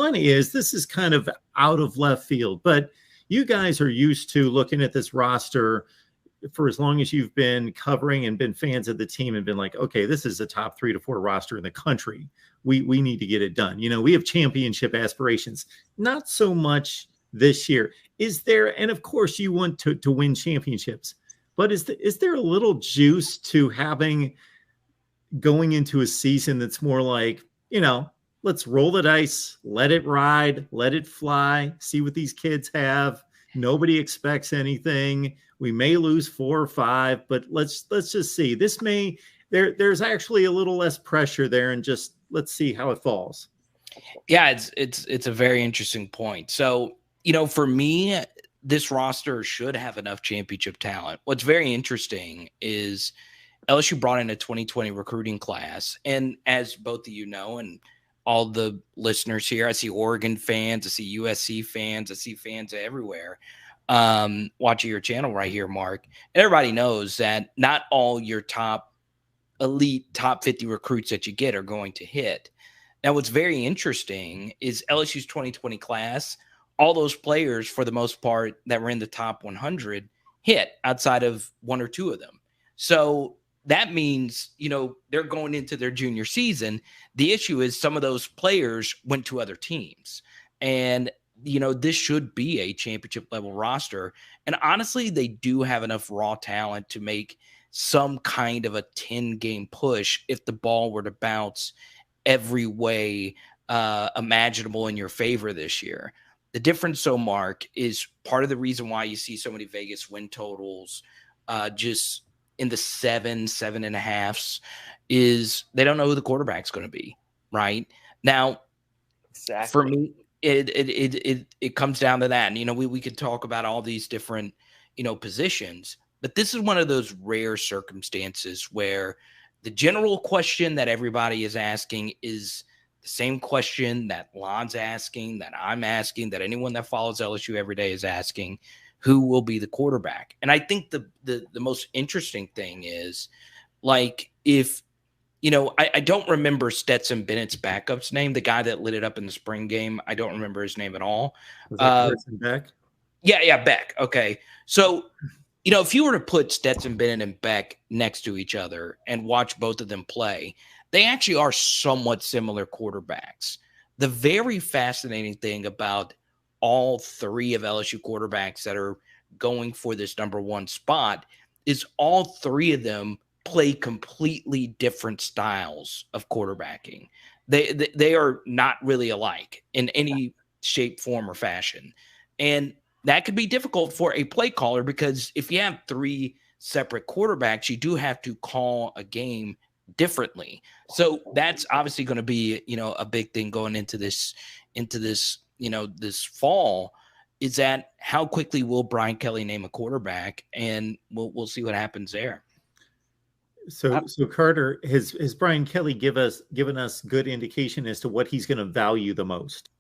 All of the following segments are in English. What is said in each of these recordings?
funny is this is kind of out of left field, but you guys are used to looking at this roster for as long as you've been covering and been fans of the team and been like, okay, this is a top 3 to 4 roster in the country. We need to get it done. We have championship aspirations, not so much this year. Is there, and of course you want to win championships, but is there a little juice to going into a season that's more like, let's roll the dice, let it ride, let it fly, see what these kids have. Nobody expects anything. We may lose 4 or 5, but let's just see. There's actually a little less pressure there, and just let's see how it falls. Yeah, it's a very interesting point. So, for me, this roster should have enough championship talent. What's very interesting is LSU brought in a 2020 recruiting class. And as both of you know, and all the listeners here, I see Oregon fans, I see USC fans, I see fans everywhere watching your channel right here, Mark. Everybody knows that not all your elite top 50 recruits that you get are going to hit. Now, what's very interesting is LSU's 2020 class, all those players, for the most part, that were in the top 100 hit outside of 1 or 2 of them. So that means, they're going into their junior season. The issue is some of those players went to other teams. And, this should be a championship level roster. And honestly, they do have enough raw talent to make some kind of a 10-game push if the ball were to bounce every way imaginable in your favor this year. The difference, so Mark, is part of the reason why you see so many Vegas win totals just in the 7.5s is they don't know who the quarterback's going to be right now. Exactly. For me, it comes down to that. And, we could talk about all these different, positions, but this is one of those rare circumstances where the general question that everybody is asking is the same question that Lon's asking, that I'm asking, that anyone that follows LSU every day is asking: who will be the quarterback? And I think the most interesting thing is, like, if, I don't remember Stetson Bennett's backup's name, the guy that lit it up in the spring game. I don't remember his name at all. Was that Beck? Yeah, Beck. Okay. So, if you were to put Stetson Bennett and Beck next to each other and watch both of them play, they actually are somewhat similar quarterbacks. The very fascinating thing about all 3 of LSU quarterbacks that are going for this number 1 spot is all 3 of them play completely different styles of quarterbacking. They are not really alike in any shape, form, or fashion. And that could be difficult for a play caller, because if you have 3 separate quarterbacks, you do have to call a game differently. So that's obviously going to be, a big thing going into this, this fall, is that how quickly will Brian Kelly name a quarterback, and we'll see what happens there. So Carter, has Brian Kelly given us good indication as to what he's going to value the most?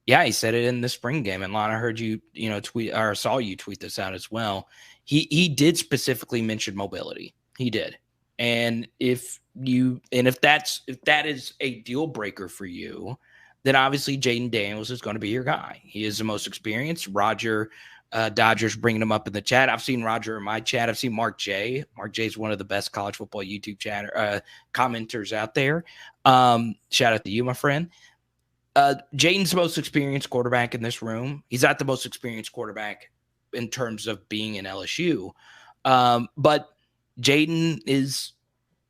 Yeah, he said it in the spring game, and Lon, I heard you, tweet, or saw you tweet this out as well. He did specifically mention mobility. He did, and if that is a deal breaker for you, then obviously Jayden Daniels is going to be your guy. He is the most experienced. Roger Dodgers bringing him up in the chat. I've seen Roger in my chat. I've seen Mark J. Mark J is one of the best college football YouTube commenters out there. Shout out to you, my friend. Jaden's the most experienced quarterback in this room. He's not the most experienced quarterback in terms of being in LSU. But Jayden is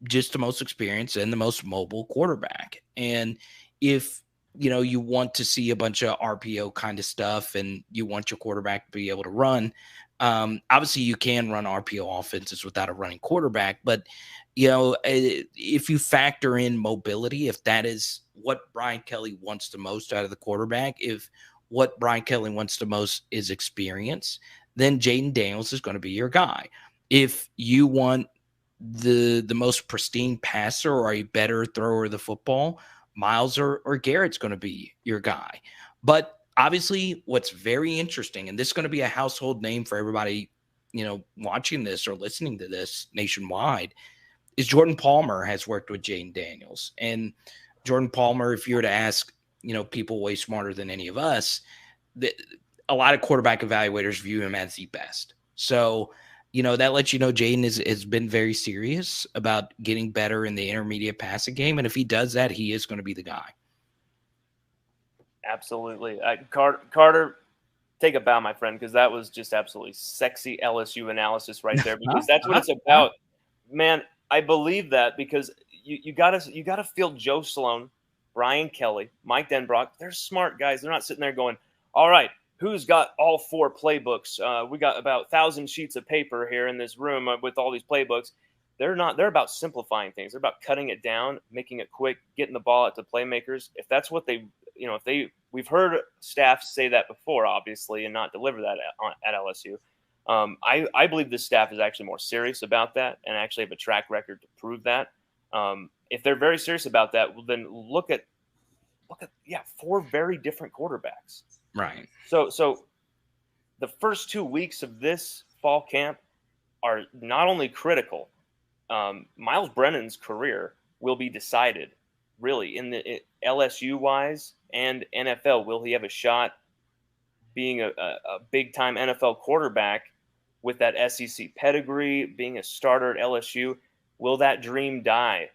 just the most experienced and the most mobile quarterback. And if you want to see a bunch of RPO kind of stuff and you want your quarterback to be able to run, obviously you can run RPO offenses without a running quarterback. But, if you factor in mobility, if that is what Brian Kelly wants the most out of the quarterback, if what Brian Kelly wants the most is experience, then Jayden Daniels is going to be your guy. If you want the most pristine passer or a better thrower of the football, Miles or Garrett's going to be your guy. But obviously what's very interesting, and this is going to be a household name for everybody, watching this or listening to this nationwide, is Jordan Palmer has worked with Jayden Daniels. And Jordan Palmer, if you were to ask, people way smarter than any of us, a lot of quarterback evaluators view him as the best. So, that lets you know Jayden has been very serious about getting better in the intermediate passing game. And if he does that, he is going to be the guy. Absolutely. Carter, take a bow, my friend, because that was just absolutely sexy LSU analysis right there, because that's what it's about. Man, I believe that, because you gotta feel Joe Sloan, Brian Kelly, Mike Denbrock. They're smart guys. They're not sitting there going, all right, who's got all 4 playbooks? We got about 1,000 sheets of paper here in this room with all these playbooks. They're not. They're about simplifying things. They're about cutting it down, making it quick, getting the ball out to playmakers. If that's what we've heard staff say that before, obviously, and not deliver that at LSU. I believe this staff is actually more serious about that, and actually have a track record to prove that. If they're very serious about that, well, then look at 4 very different quarterbacks. Right. So the first 2 weeks of this fall camp are not only critical. Miles Brennan's career will be decided, really, in the LSU wise and NFL. Will he have a shot being a big time NFL quarterback with that SEC pedigree, being a starter at LSU? Will that dream die,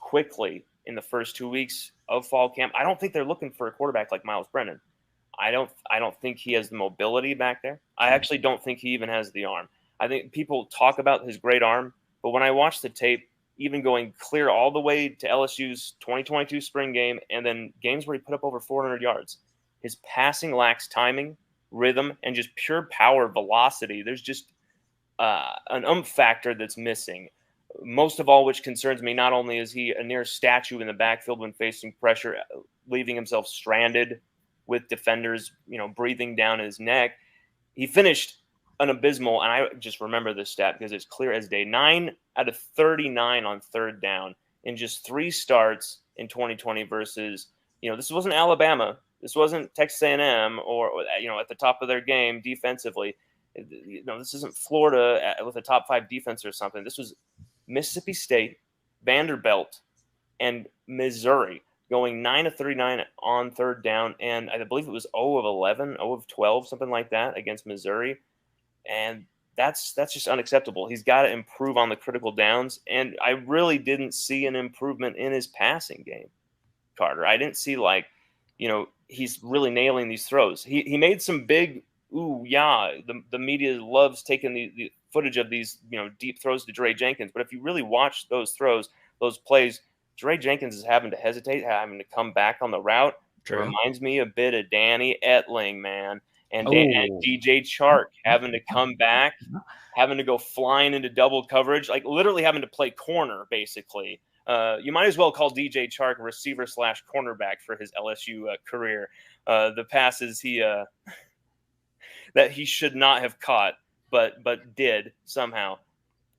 quickly in the first 2 weeks of fall camp? I don't think they're looking for a quarterback like Miles Brennan. I don't think he has the mobility back there. I actually don't think he even has the arm. I think people talk about his great arm, but when I watch the tape, even going clear all the way to LSU's 2022 spring game and then games where he put up over 400 yards, his passing lacks timing, rhythm, and just pure power, velocity. There's just an factor that's missing. Most of all, which concerns me, not only is he a near statue in the backfield when facing pressure, leaving himself stranded with defenders, breathing down his neck, he finished an abysmal, and I just remember this stat because it's clear as day, 9 out of 39 on third down in just 3 starts in 2020 versus, this wasn't Alabama. This wasn't Texas A&M or at the top of their game defensively. This isn't Florida with a top 5 defense or something. This was Mississippi State, Vanderbilt, and Missouri going 9 of 39 on third down. And I believe it was 0 of 11, 0 of 12, something like that against Missouri. And that's just unacceptable. He's got to improve on the critical downs. And I really didn't see an improvement in his passing game, Carter. I didn't see he's really nailing these throws. He made some big, the media loves taking the footage of these, deep throws to Dre Jenkins. But if you really watch those throws, those plays, Dre Jenkins is having to hesitate, having to come back on the route. True. It reminds me a bit of Danny Etling, man. And DJ Chark having to come back, having to go flying into double coverage, like literally having to play corner, basically. You might as well call DJ Chark a receiver / cornerback for his LSU career. The passes that he should not have caught, but did somehow.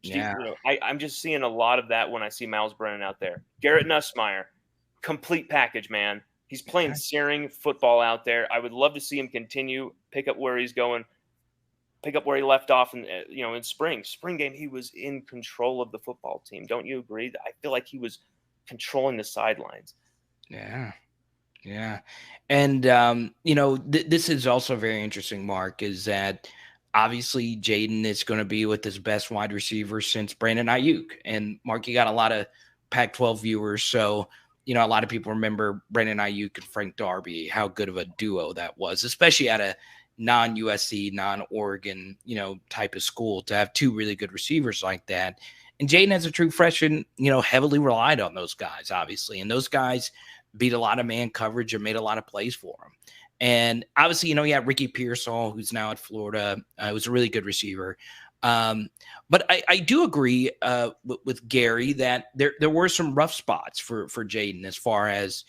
Yeah. I'm just seeing a lot of that when I see Miles Brennan out there. Garrett Nussmeier, complete package, man. He's playing searing football out there. I would love to see him continue, pick up where he's going, pick up where he left off in spring game. He was in control of the football team. Don't you agree? I feel like he was controlling the sidelines. Yeah. And, this is also very interesting, Mark, is that obviously Jayden is going to be with his best wide receiver since Brandon Ayuk. And Mark, you got a lot of Pac-12 viewers. So, a lot of people remember Brandon Ayuk and Frank Darby, how good of a duo that was, especially at a non-USC, non-Oregon, type of school, to have 2 really good receivers like that. And Jayden, as a true freshman, heavily relied on those guys, obviously. And those guys beat a lot of man coverage and made a lot of plays for him. And obviously, you had Ricky Pearsall, who's now at Florida. Was a really good receiver. But I do agree with Gary that there were some rough spots for Jayden as far as,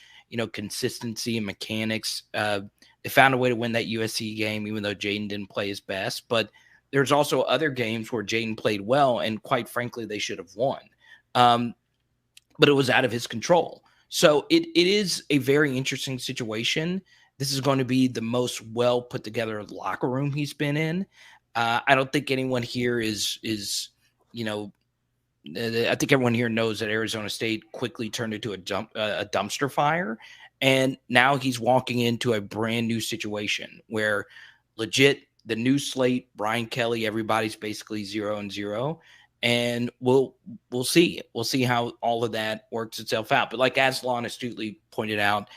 consistency and mechanics. They found a way to win that USC game, even though Jayden didn't play his best. But there's also other games where Jayden played well, and quite frankly, they should have won. But it was out of his control. So it is a very interesting situation. This is going to be the most well put together locker room he's been in. I don't think anyone here is I think everyone here knows that Arizona State quickly turned into a dumpster fire. And now he's walking into a brand new situation where legit the new slate, Brian Kelly, everybody's basically 0-0. And we'll see. We'll see how all of that works itself out. But like Aslan astutely pointed out,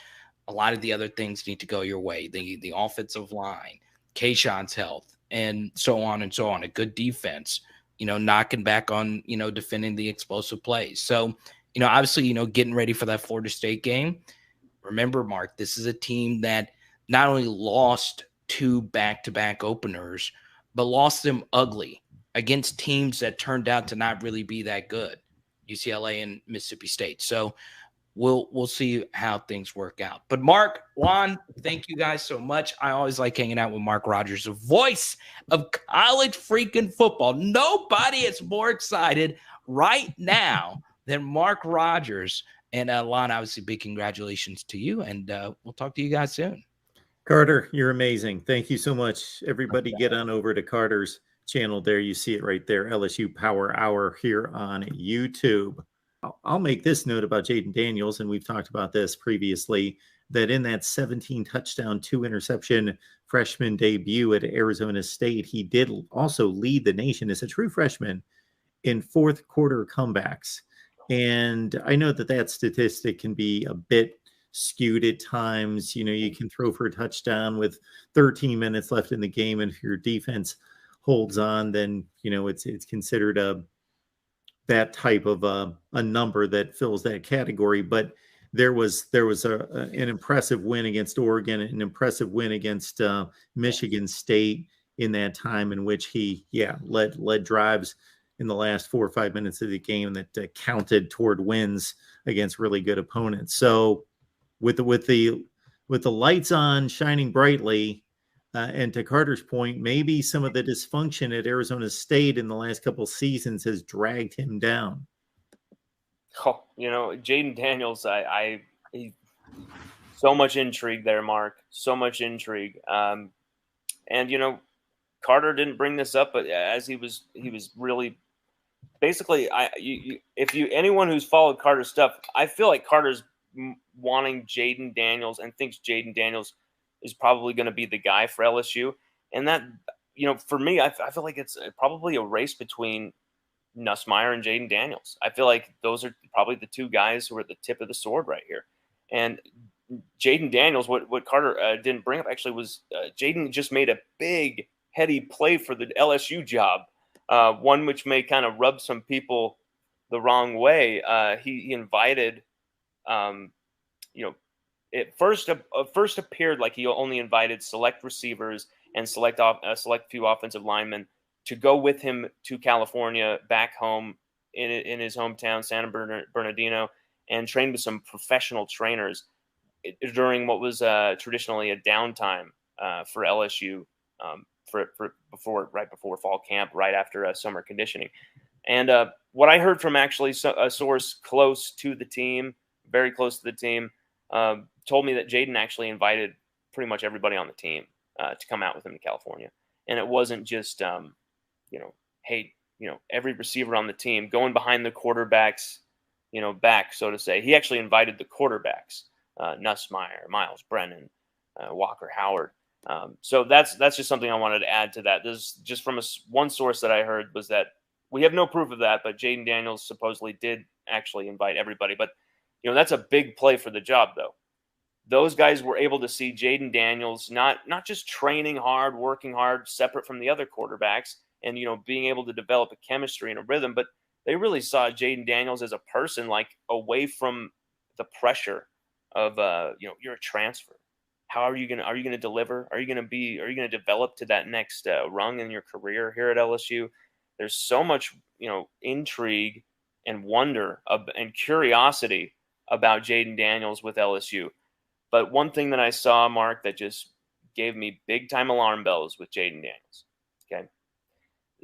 a lot of the other things need to go your way. The offensive line, Kayshawn's health, and so on and so on. A good defense, knocking back on, defending the explosive plays. So, obviously, getting ready for that Florida State game. Remember, Mark, this is a team that not only lost 2 back-to-back openers, but lost them ugly against teams that turned out to not really be that good, UCLA and Mississippi State. So we'll see how things work out. But Mark, Juan, thank you guys so much. I always like hanging out with Mark Rogers, the voice of college freaking football. Nobody is more excited right now than Mark Rogers. And Lon, obviously, big congratulations to you, and we'll talk to you guys soon. Carter, you're amazing. Thank you so much. Everybody get on over to Carter's channel there. You see it right there, LSU Power Hour here on YouTube. I'll make this note about Jayden Daniels, and we've talked about this previously, that in that 17 touchdown, 2 interception freshman debut at Arizona State, he did also lead the nation as a true freshman in fourth quarter comebacks. And I know that statistic can be a bit skewed at times. You can throw for a touchdown with 13 minutes left in the game, and if your defense holds on, then it's considered that type of a number that fills that category. But there was an impressive win against Oregon, an impressive win against Michigan State in that time in which he led drives in the last 4 or 5 minutes of the game that counted toward wins against really good opponents. So with the lights on, shining brightly, and to Carter's point, maybe some of the dysfunction at Arizona State in the last couple seasons has dragged him down. Oh, Jayden Daniels, so much intrigue there, Mark. So much intrigue. And Carter didn't bring this up, but as he was really basically, anyone who's followed Carter's stuff, I feel like Carter's wanting Jayden Daniels and thinks Jayden Daniels is probably going to be the guy for LSU. And that, for me, I feel like it's probably a race between Nussmeier and Jayden Daniels. I feel like those are probably the 2 guys who are at the tip of the sword right here. And Jayden Daniels, what Carter didn't bring up actually was Jayden just made a big, heady play for the LSU job. One which may kind of rub some people the wrong way. He invited, it first appeared like he only invited select receivers and select few offensive linemen to go with him to California, back home in his hometown, San Bernardino, and train with some professional trainers during what was traditionally a downtime for LSU right before fall camp, right after summer conditioning. And what I heard from actually a source close to the team, very close to the team, told me that Jayden actually invited pretty much everybody on the team to come out with him to California. And it wasn't just, every receiver on the team going behind the quarterbacks, back, so to say. He actually invited the quarterbacks, Nussmeier, Miles Brennan, Walker Howard. So that's just something I wanted to add to that. This just from one source that I heard was that we have no proof of that, but Jayden Daniels supposedly did actually invite everybody. But, that's a big play for the job, though. Those guys were able to see Jayden Daniels not just training hard, working hard, separate from the other quarterbacks, and being able to develop a chemistry and a rhythm, but they really saw Jayden Daniels as a person, like away from the pressure of you're a transfer. How are you gonna deliver? Are you gonna develop to that next rung in your career here at LSU? There's so much intrigue and wonder and curiosity about Jayden Daniels with LSU. But one thing that I saw, Mark, that just gave me big time alarm bells with Jayden Daniels. Okay.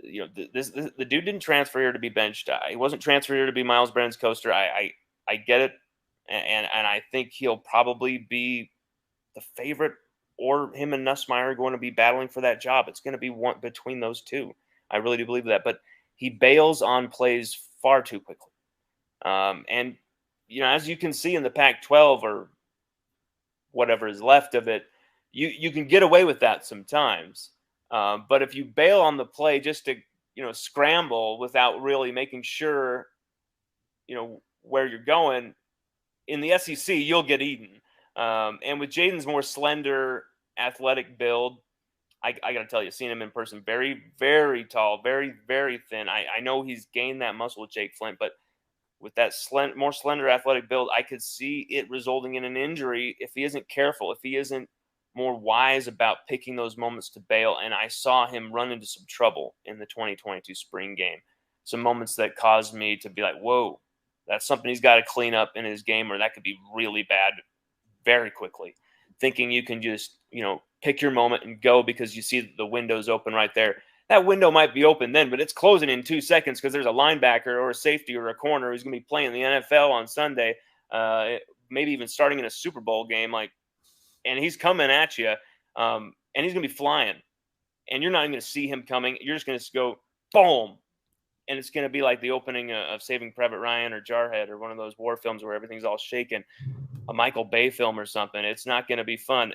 The dude didn't transfer here to be benched. He wasn't transferred here to be Miles Brennan's coaster. I get it. And I think he'll probably be the favorite, or him and Nussmeier are going to be battling for that job. It's going to be one between those two. I really do believe that. But he bails on plays far too quickly. And, as you can see in the Pac-12, or whatever is left of it, you can get away with that sometimes. But if you bail on the play just to, scramble without really making sure, where you're going, in the SEC, you'll get eaten. And with Jaden's more slender, athletic build, I got to tell you, seeing him in person, very, very tall, very, very thin. I know he's gained that muscle with Jake Flint, but with that more slender athletic build, I could see it resulting in an injury if he isn't careful, if he isn't more wise about picking those moments to bail. And I saw him run into some trouble in the 2022 spring game. Some moments that caused me to be like, whoa, that's something he's got to clean up in his game, or that could be really bad very quickly. Thinking you can just, pick your moment and go because you see the window's open right there. That window might be open then, but it's closing in 2 seconds because there's a linebacker or a safety or a corner who's going to be playing the NFL on Sunday, maybe even starting in a Super Bowl game. And he's coming at you, and he's going to be flying. And you're not even going to see him coming. You're just going to go, boom. And it's going to be like the opening of Saving Private Ryan or Jarhead or one of those war films where everything's all shaken, a Michael Bay film or something. It's not going to be fun.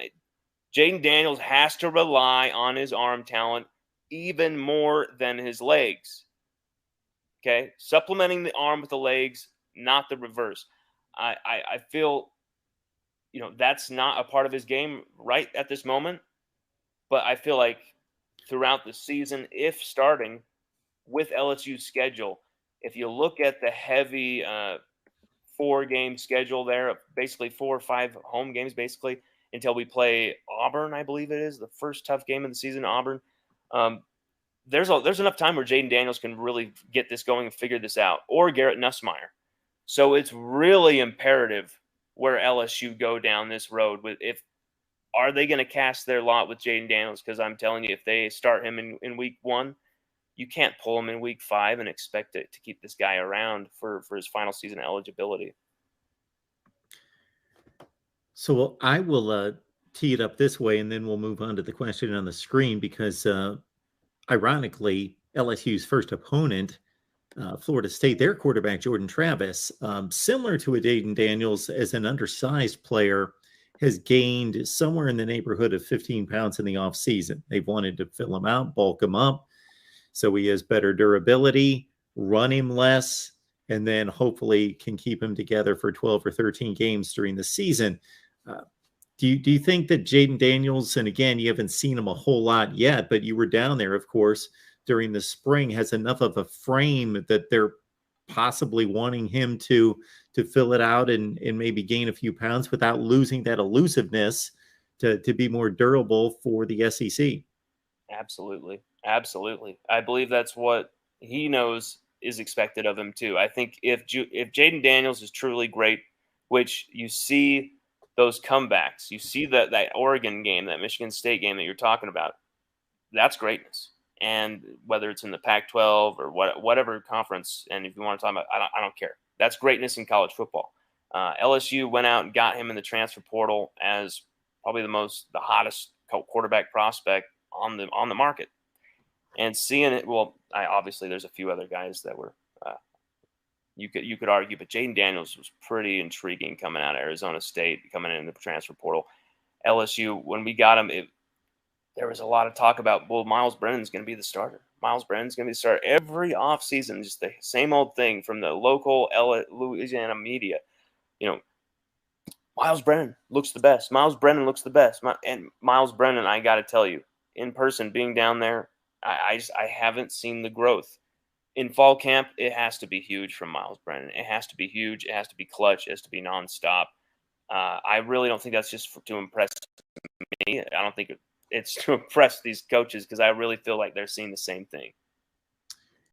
Jayden Daniels has to rely on his arm talent even more than his legs. Okay? Supplementing the arm with the legs, not the reverse. I feel, that's not a part of his game right at this moment. But I feel like throughout the season, if starting with LSU's schedule, if you look at the heavy 4-game schedule there, basically 4 or 5 home games, basically, until we play Auburn, I believe it is, the first tough game of the season, Auburn. There's enough time where Jayden Daniels can really get this going and figure this out, or Garrett Nussmeier. So it's really imperative where LSU go down this road. Are they going to cast their lot with Jayden Daniels? Because I'm telling you, if they start him in week 1, you can't pull him in week 5 and expect it to keep this guy around for his final season eligibility. So I will tee it up this way, and then we'll move on to the question on the screen, because ironically, LSU's first opponent, Florida State, their quarterback, Jordan Travis, similar to a Jayden Daniels, as an undersized player, has gained somewhere in the neighborhood of 15 pounds in the offseason. They've wanted to fill him out, bulk him up, so he has better durability, run him less, and then hopefully can keep him together for 12 or 13 games during the season. Do you think that Jayden Daniels, and again, you haven't seen him a whole lot yet, but you were down there, of course, during the spring, has enough of a frame that they're possibly wanting him to fill it out and maybe gain a few pounds without losing that elusiveness to be more durable for the SEC? Absolutely. Absolutely. I believe that's what he knows is expected of him too. I think if Jayden Daniels is truly great, which you see those comebacks, you see that Oregon game, that Michigan State game that you're talking about, that's greatness. And whether it's in the Pac-12 or whatever conference, and if you want to talk about, I don't care. That's greatness in college football. LSU went out and got him in the transfer portal as probably the hottest quarterback prospect on the market. And seeing it, obviously there's a few other guys that were you could argue, but Jayden Daniels was pretty intriguing coming out of Arizona State, coming in the transfer portal. LSU, when we got him, there was a lot of talk about, Miles Brennan's going to be the starter. Miles Brennan's going to be the starter every offseason, just the same old thing from the local Louisiana media. Miles Brennan looks the best. Miles Brennan looks the best. And Miles Brennan, I got to tell you, in person, being down there, I haven't seen the growth. In fall camp, it has to be huge from Miles Brennan. It has to be huge. It has to be clutch. It has to be nonstop. I really don't think that's just to impress me. I don't think it's to impress these coaches, because I really feel like they're seeing the same thing.